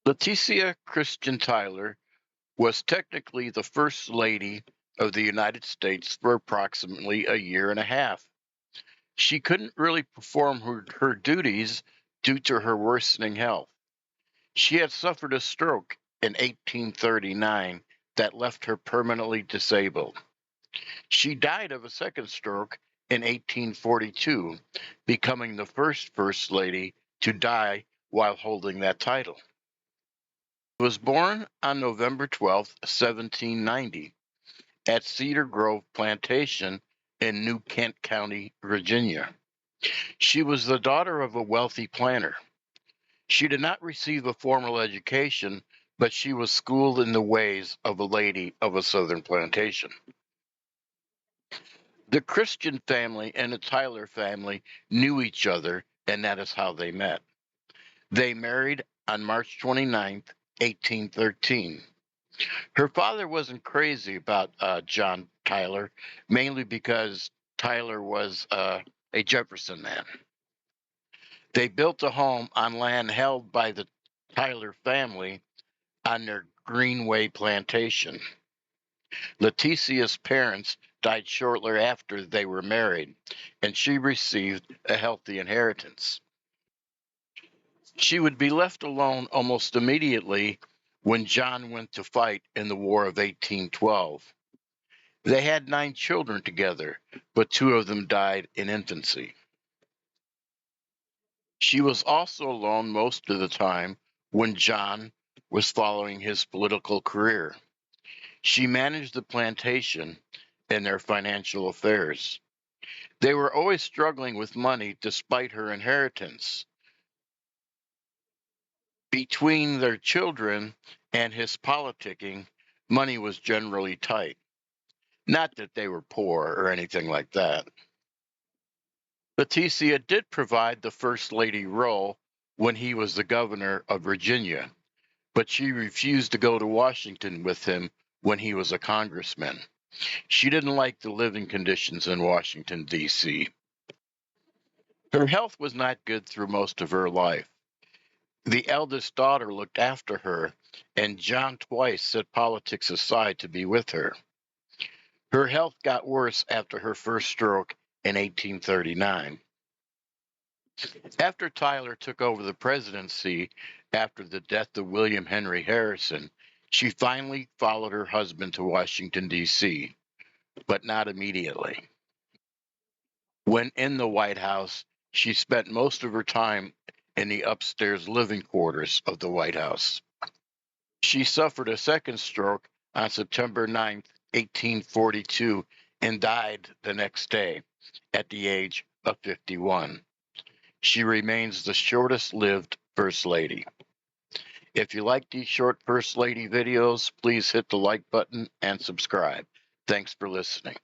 Letetia Cristian Tyler was technically the First Lady of the United States for approximately a year and a half. She couldn't really perform her duties due to her worsening health. She had suffered a stroke in 1839 that left her permanently disabled. She died of a second stroke in 1842, becoming the First Lady to die while holding that title. She was born on November 12, 1790, at Cedar Grove Plantation in New Kent County, Virginia. She was the daughter of a wealthy planter. She did not receive a formal education, but she was schooled in the ways of a lady of a southern plantation. The Christian family and the Tyler family knew each other, and that is how they met. They married on March 29th, 1813. Her father wasn't crazy about John Tyler, mainly because Tyler was a Jefferson man. They built a home on land held by the Tyler family on their Greenway plantation. Letitia's parents died shortly after they were married, and she received a healthy inheritance. She would be left alone almost immediately when John went to fight in the War of 1812. They had 9 children together, but 2 of them died in infancy. She was also alone most of the time when John was following his political career. She managed the plantation and their financial affairs. They were always struggling with money despite her inheritance. Between their children and his politicking, money was generally tight. Not that they were poor or anything like that. Letitia did provide the First Lady role when he was the governor of Virginia, but she refused to go to Washington with him when he was a congressman. She didn't like the living conditions in Washington, D.C. Her health was not good through most of her life. The eldest daughter looked after her, and John twice set politics aside to be with her. Her health got worse after her first stroke in 1839. After Tyler took over the presidency after the death of William Henry Harrison, she finally followed her husband to Washington, D.C., but not immediately. When in the White House, she spent most of her time in the upstairs living quarters of the White House. She suffered a second stroke on September 9th, 1842, and died the next day at the age of 51. She remains the shortest lived First Lady. If you like these short First Lady videos, please hit the like button and subscribe. Thanks for listening.